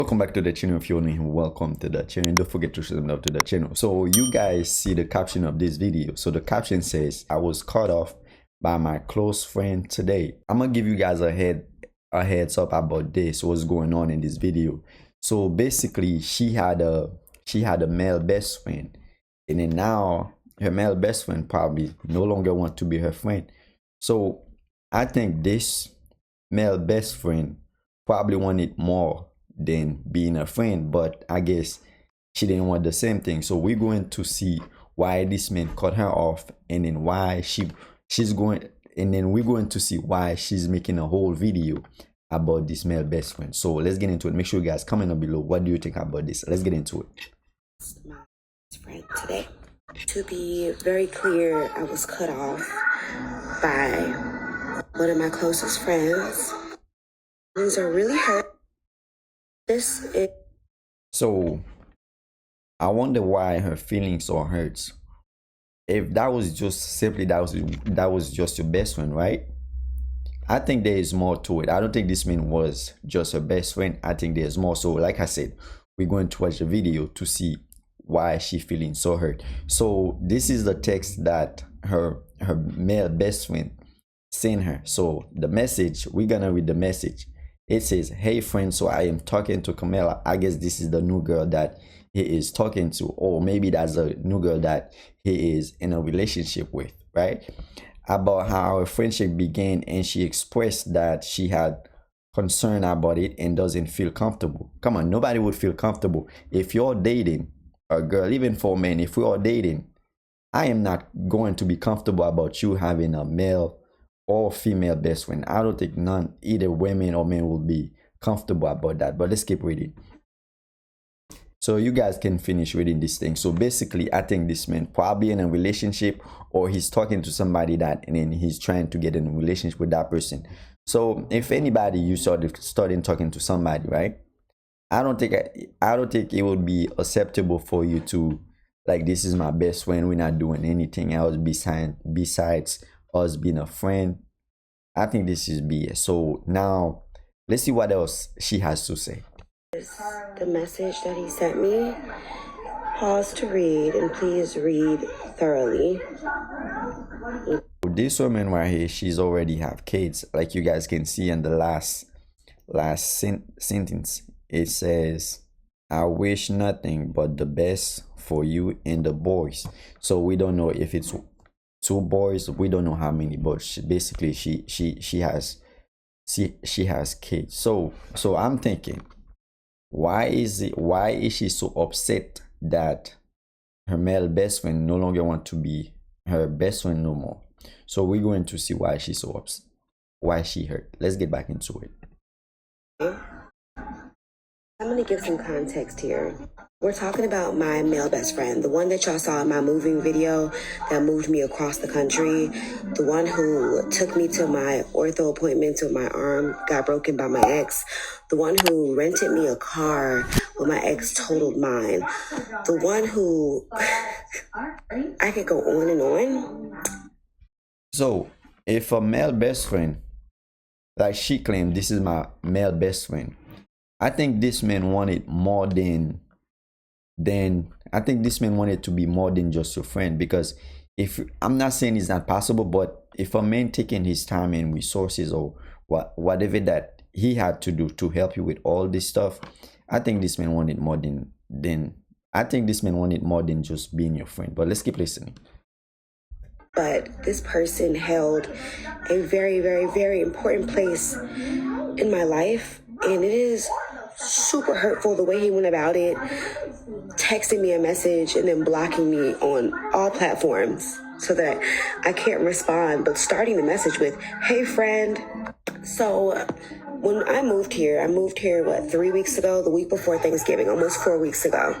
Welcome back to the channel. If you're new, welcome to the channel. Don't forget to show them love to the channel. So you guys see the caption of this video. So the caption says, I was cut off by my close friend today. I'm gonna give you guys a heads up about this, what's going on in this video. So basically she had a male best friend, and then now her male best friend probably no longer want to be her friend. So I think this male best friend probably wanted more than being a friend, but I guess she didn't want the same thing. So we're going to see why this man cut her off, and then why she's going, and then we're going to see why she's making a whole video about this male best friend. So let's get into it. Make sure you guys comment down below, what do you think about this? Let's get into it. My best friend today. To be very clear, I was cut off by one of my closest friends. Things are really hurt. This is So I wonder why her feelings so hurts. If that was just simply that was just your best friend, right? I think there is more to it. I don't think this man was just her best friend. I think there's more. So like I said, we're going to watch the video to see why she feeling so hurt. So this is the text that her male best friend sent her. So the message, we're gonna read the message. It says, hey friend, so I am talking to Camilla. I guess this is the new girl that he is talking to, or maybe that's a new girl that he is in a relationship with, right? About how our friendship began, and she expressed that she had concern about it and doesn't feel comfortable. Come on, nobody would feel comfortable if you're dating a girl, even for men. If we are dating, I am not going to be comfortable about you having a male or female best friend. I don't think either women or men will be comfortable about that. But let's keep reading, so you guys can finish reading this thing. So basically, I think this man probably in a relationship, or he's talking to somebody that, and then he's trying to get in a relationship with that person. So if anybody, you started talking to somebody, right? I don't think it would be acceptable for you to, like, this is my best friend, we're not doing anything else besides us being a friend. I think this is BS. So now let's see what else she has to say. the message that he sent me. Pause to read, and please read thoroughly. This woman right here, she's already have kids, like you guys can see in the last sentence. It says, I wish nothing but the best for you and the boys. So we don't know if it's two boys, we don't know how many, but basically she has kids. So I'm thinking, why is she so upset that her male best friend no longer want to be her best friend no more? So we're going to see why she's so upset, why she hurt. Let's get back into it. I'm going to give some context here. We're talking about my male best friend, the one that y'all saw in my moving video that moved me across the country, the one who took me to my ortho appointment when my arm got broken by my ex, the one who rented me a car when my ex totaled mine, the one who I could go on and on. So if a male best friend, like she claimed, this is my male best friend, I think this man wanted more than I think this man wanted to be more than just your friend. Because if, I'm not saying it's not possible, but if a man taking his time and resources, or whatever that he had to do to help you with all this stuff, I think this man wanted more than I think this man wanted more than just being your friend. But let's keep listening. But this person held a very, very, very important place in my life, and it is super hurtful the way he went about it, texting me a message and then blocking me on all platforms so that I can't respond, but starting the message with, hey friend. So when I moved here, what, 3 weeks ago, the week before Thanksgiving, almost 4 weeks ago.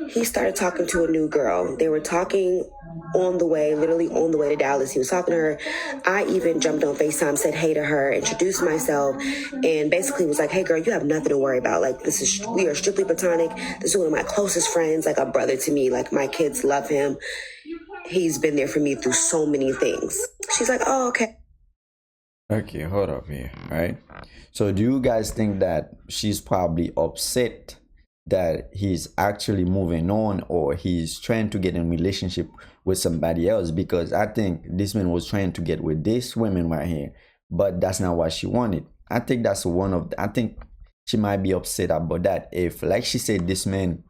He started talking to a new girl. They were talking literally on the way to Dallas. He was talking to her. I even jumped on FaceTime, said hey to her, introduced myself, and basically was like, hey girl, you have nothing to worry about. Like, we are strictly platonic. This is one of my closest friends, like a brother to me. Like, my kids love him. He's been there for me through so many things. She's like, oh, okay. Okay, hold up here, right? So do you guys think that she's probably upset that he's actually moving on, or he's trying to get in relationship with somebody else? Because I think this man was trying to get with this woman right here, but that's not what she wanted. I think that's I think she might be upset about that. If, like she said, this man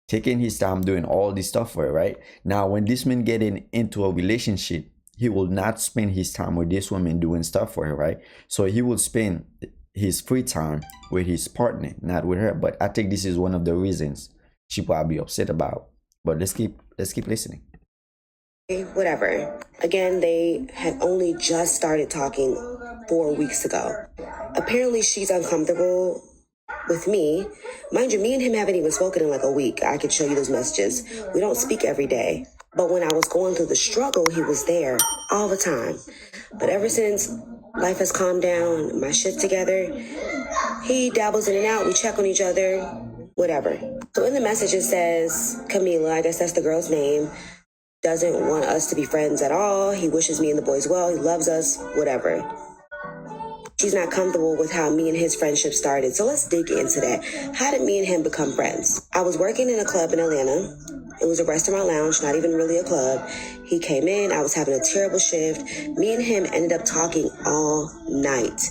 taking his time doing all this stuff for her, right? Now, when this man getting into a relationship, he will not spend his time with this woman doing stuff for her, right? So he will spend his free time with his partner, not with her. But I think this is one of the reasons she probably upset about. But let's keep listening. Whatever. Again, they had only just started talking 4 weeks ago. Apparently, she's uncomfortable with me. Mind you, me and him haven't even spoken in like a week. I could show you those messages. We don't speak every day. But when I was going through the struggle, he was there all the time. But ever since life has calmed down, my shit's together, he dabbles in and out. We check on each other, whatever. So in the message, it says Camila, I guess that's the girl's name, doesn't want us to be friends at all. He wishes me and the boys well. He loves us, whatever. She's not comfortable with how me and his friendship started. So let's dig into that. How did me and him become friends? I was working in a club in Atlanta. It was a restaurant lounge, not even really a club. He came in. I was having a terrible shift. Me and him ended up talking all night.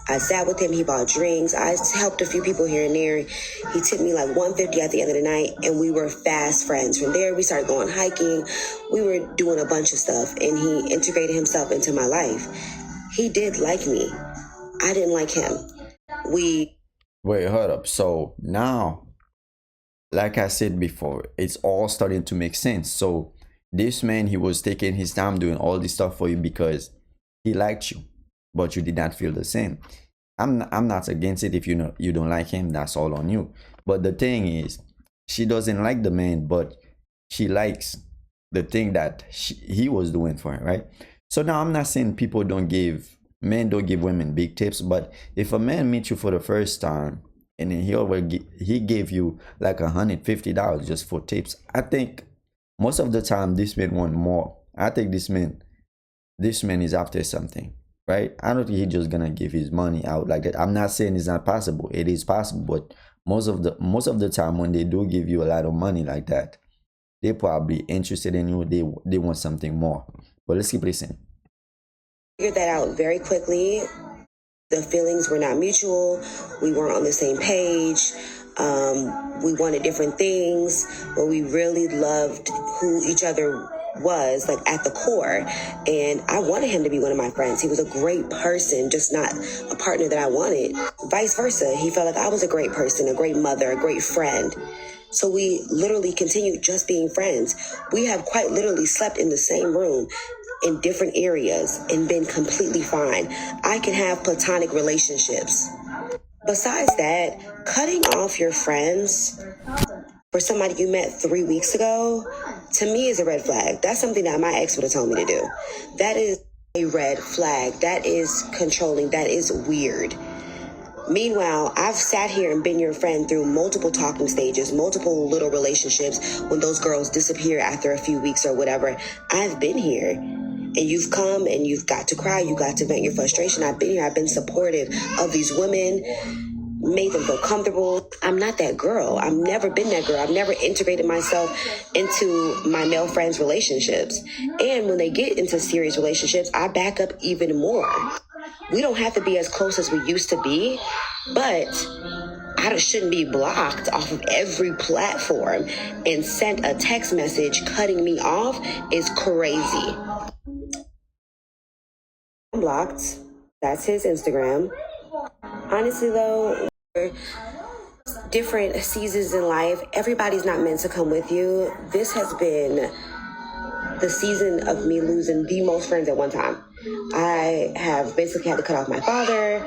I sat with him. He bought drinks. I helped a few people here and there. He tipped me like $150 at the end of the night, and we were fast friends. From there, we started going hiking. We were doing a bunch of stuff, and he integrated himself into my life. He did like me. I didn't like him. Wait, hold up. So now, like I said before, it's all starting to make sense. So this man, he was taking his time doing all this stuff for you because he liked you, but you did not feel the same. I'm not against it. If you know you don't like him, that's all on you. But the thing is, she doesn't like the man, but she likes the thing that he was doing for her, right? So now I'm not saying men don't give women big tips, but if a man meets you for the first time and then he gave you like $150 just for tips, I think most of the time this man want more. I think this man is after something, right? I don't think he's just gonna give his money out like that. I'm not saying it's not possible. It is possible, but most of the time when they do give you a lot of money like that, they're probably interested in you. They want something more. But let's keep listening. Figured that out very quickly. The feelings were not mutual. We weren't on the same page. We wanted different things, but we really loved who each other was, like at the core. And I wanted him to be one of my friends. He was a great person, just not a partner that I wanted. Vice versa. He felt like I was a great person, a great mother, a great friend. So we literally continued just being friends. We have quite literally slept in the same room in different areas and been completely fine. I can have platonic relationships. Besides that, cutting off your friends for somebody you met 3 weeks ago, to me is a red flag. That's something that my ex would have told me to do. That is a red flag. That is controlling. That is weird. Meanwhile, I've sat here and been your friend through multiple talking stages, multiple little relationships. When those girls disappear after a few weeks or whatever, I've been here. And you've come and you've got to cry. You got to vent your frustration. I've been here. I've been supportive of these women, made them feel comfortable. I'm not that girl. I've never been that girl. I've never integrated myself into my male friends' relationships. And when they get into serious relationships, I back up even more. We don't have to be as close as we used to be, but I shouldn't be blocked off of every platform and sent a text message cutting me off is crazy. I'm blocked. That's his Instagram. Honestly, though, different seasons in life, everybody's not meant to come with you. This has been the season of me losing the most friends at one time. I have basically had to cut off my father.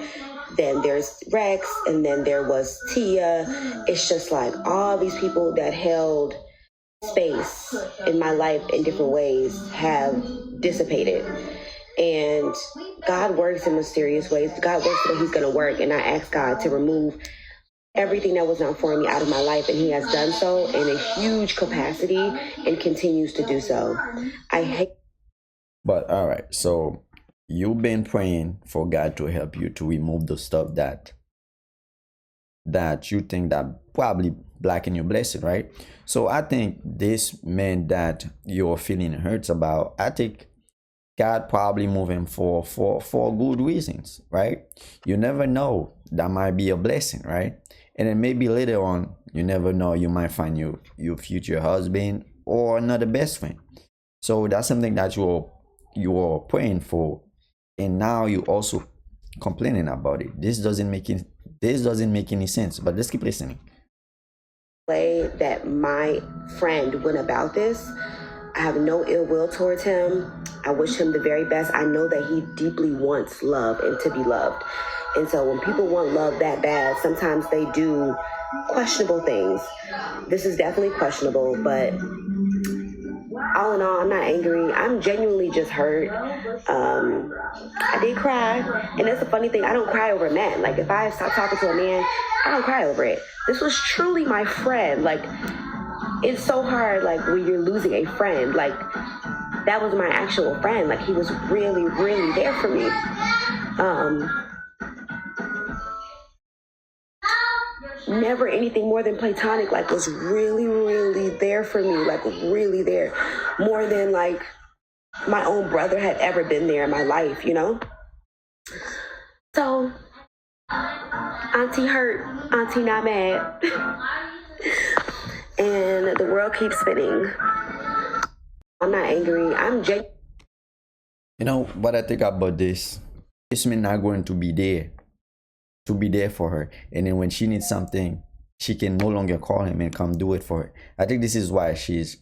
Then there's Rex, and then there was Tia. It's just like all these people that held space in my life in different ways have dissipated. And God works in mysterious ways. God works the way He's going to work. And I ask God to remove everything that was not for me out of my life. And He has done so in a huge capacity and continues to do so. I hate. But all right, so you've been praying for God to help you to remove the stuff that you think that probably blacken your blessing, right? So I think this man that you're feeling hurts about, I think God probably moving for good reasons, right? You never know. That might be a blessing, right? And then maybe later on, you never know, you might find your future husband or another best friend. So that's something that you're praying for, and now you also complaining about it. This doesn't make any sense. But let's keep listening. Way that my friend went about this, I have no ill will towards him. I wish him the very best. I know that he deeply wants love and to be loved. And so when people want love that bad, sometimes they do questionable things. This is definitely questionable, but all in all, I'm not angry. I'm genuinely just hurt. I did cry, and that's the funny thing. I don't cry over men. Like if I stop talking to a man, I don't cry over it. This was truly my friend. Like it's so hard. Like when you're losing a friend. Like that was my actual friend. Like he was really, really there for me. Never anything more than platonic, like was really, really there for me, like really there, more than like my own brother had ever been there in my life, you know? So, auntie hurt, auntie not mad. And the world keeps spinning. I'm not angry, I'm genuine. You know what I think about this? This man not going to be there for her, and then when she needs something, she can no longer call him and come do it for her. I think this is why she's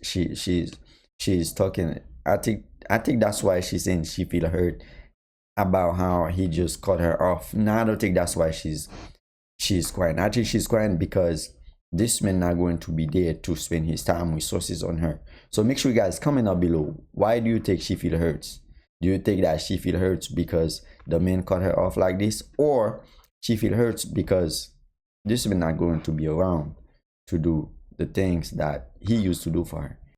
talking. I think that's why she's saying she feel hurt about how he just cut her off. No, I don't think that's why she's crying. I think she's crying because this man not going to be there to spend his time resources on her. So make sure you guys comment down below. Why do you think she feel hurts? Do you think that she feel hurts because the man cut her off like this, or she feel hurts because this man not going to be around to do the things that he used to do for her?